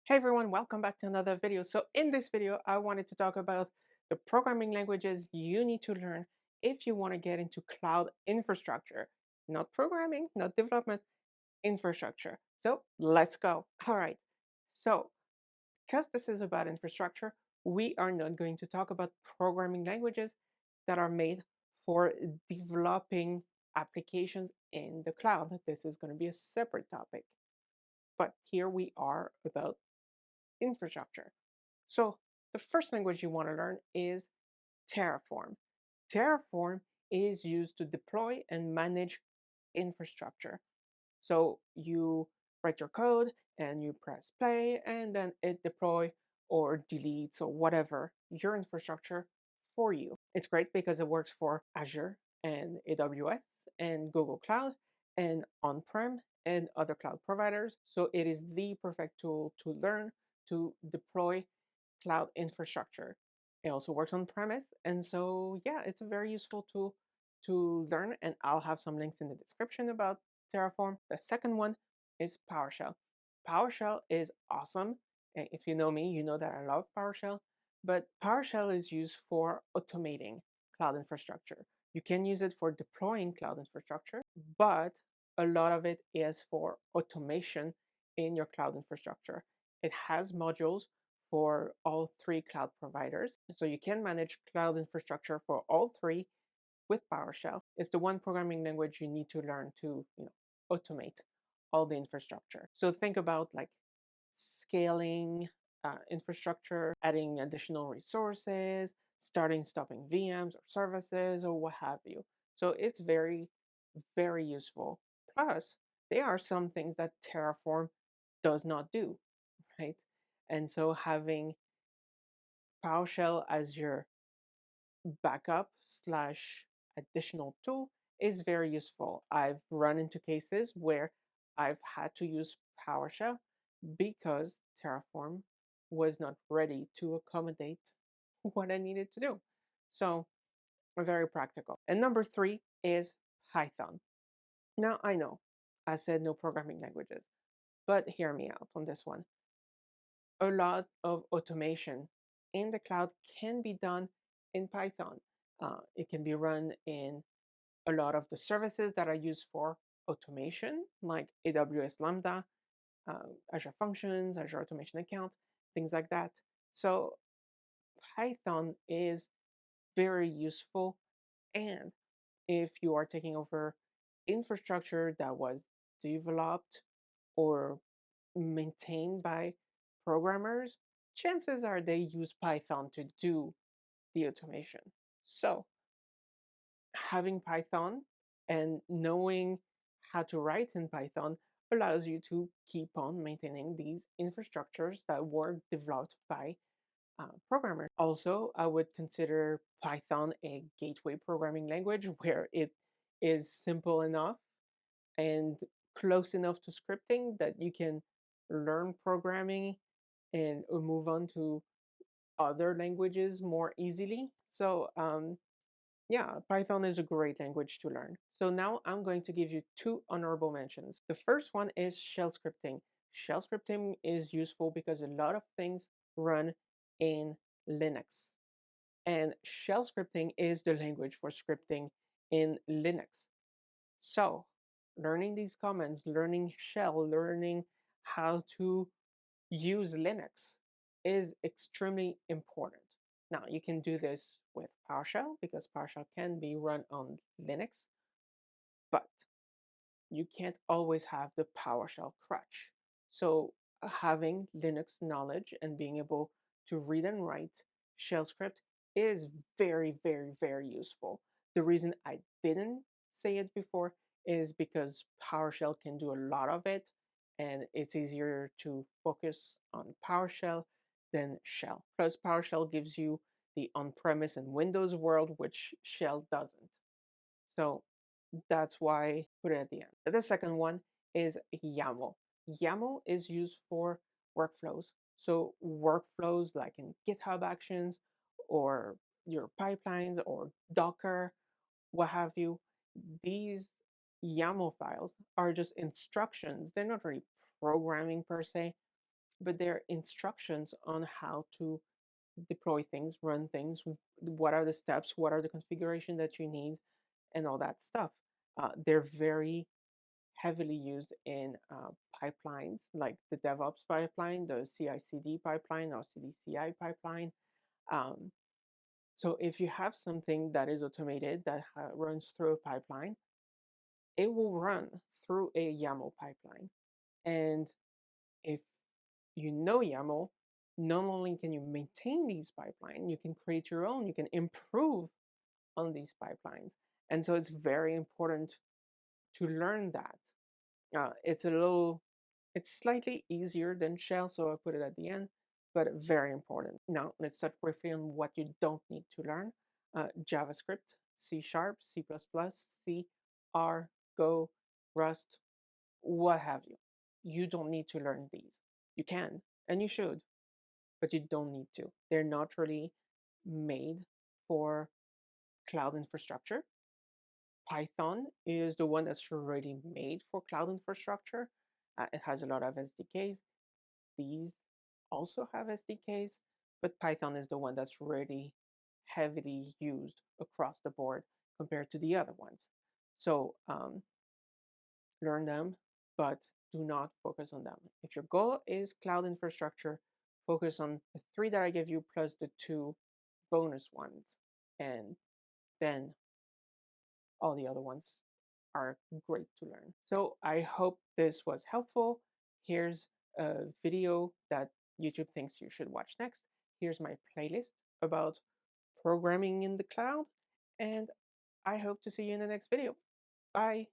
Hey everyone, welcome back to another video. So in this video, I wanted to talk about the programming languages you need to learn if you want to get into cloud infrastructure, not programming, not development, infrastructure. So let's go. All right. So because this is about infrastructure, we are not going to talk about programming languages that are made for developing applications in the cloud. This is going to be a separate topic. But here we are about infrastructure. So the first language you want to learn is Terraform. Terraform is used to deploy and manage infrastructure. So you write your code and you press play and then it deploy or deletes or whatever your infrastructure for you. It's great because it works for Azure and AWS and Google Cloud and on-prem and other cloud providers. So it is the perfect tool to learn to deploy cloud infrastructure. It also works on premise. And so, yeah, it's a very useful tool to learn. And I'll have some links in the description about Terraform. The second one is PowerShell. PowerShell is awesome. And if you know me, you know that I love PowerShell. But PowerShell is used for automating cloud infrastructure. You can use it for deploying cloud infrastructure, but a lot of it is for automation in your cloud infrastructure. It has modules for all three cloud providers. So you can manage cloud infrastructure for all three with PowerShell. It's the one programming language you need to learn to, automate all the infrastructure. So think about like scaling infrastructure, adding additional resources, starting, stopping VMs or services or what have you. So it's very, very useful. Plus, there are some things that Terraform does not do, right? And so having PowerShell as your backup slash additional tool is very useful. I've run into cases where I've had to use PowerShell because Terraform was not ready to accommodate what I needed to do. So very practical. And number three is Python. Now I know I said no programming languages, but hear me out on this one. A lot of automation in the cloud can be done in Python. It can be run in a lot of the services that are used for automation, like AWS Lambda, Azure Functions, Azure Automation Account, things like that. So Python is very useful. And if you are taking over infrastructure that was developed or maintained by programmers, chances are they use Python to do the automation. So having Python and knowing how to write in Python allows you to keep on maintaining these infrastructures that were developed by programmers. Also, I would consider Python a gateway programming language where it is simple enough and close enough to scripting that you can learn programming and move on to other languages more easily. So yeah, Python is a great language to learn. So now I'm going to give you two honorable mentions. The first one is shell scripting. Shell scripting is useful because a lot of things run in Linux. And shell scripting is the language for scripting in Linux. So learning these commands, learning shell, learning how to use Linux is extremely important. Now, you can do this with PowerShell because PowerShell can be run on Linux, but you can't always have the PowerShell crutch. So, having Linux knowledge and being able to read and write shell script is very, very, very useful. The reason I didn't say it before is because PowerShell can do a lot of it, and it's easier to focus on PowerShell than Shell. Plus, PowerShell gives you the on-premise and Windows world, which Shell doesn't. So that's why I put it at the end. The second one is YAML. YAML is used for workflows. So workflows like in GitHub Actions or your pipelines or Docker, what have you. These YAML files are just instructions. They're not really programming per se. but they're instructions on how to deploy things, run things, what are the steps, what are the configuration that you need, and all that stuff. They're very heavily used in pipelines like the DevOps pipeline, the CI/CD pipeline, or CD/CI pipeline. Um, so if you have something that is automated that runs through a pipeline, it will run through a YAML pipeline. And if you know YAML, not only can you maintain these pipelines, you can create your own, you can improve on these pipelines. And so it's very important to learn that. It's slightly easier than Shell, so I put it at the end, but very important. Now let's start briefly on what you don't need to learn. JavaScript, C Sharp, C++, C, R, Go, Rust, what have you. You don't need to learn these. You can, and you should, but you don't need to. They're not really made for cloud infrastructure. Python is the one that's already made for cloud infrastructure. It has a lot of SDKs. These also have SDKs, but Python is the one that's really heavily used across the board compared to the other ones. So learn them, but do not focus on them. If your goal is cloud infrastructure, focus on the three that I gave you plus the two bonus ones. And then all the other ones are great to learn. So I hope this was helpful. Here's a video that YouTube thinks you should watch next. Here's my playlist about programming in the cloud. And I hope to see you in the next video. Bye.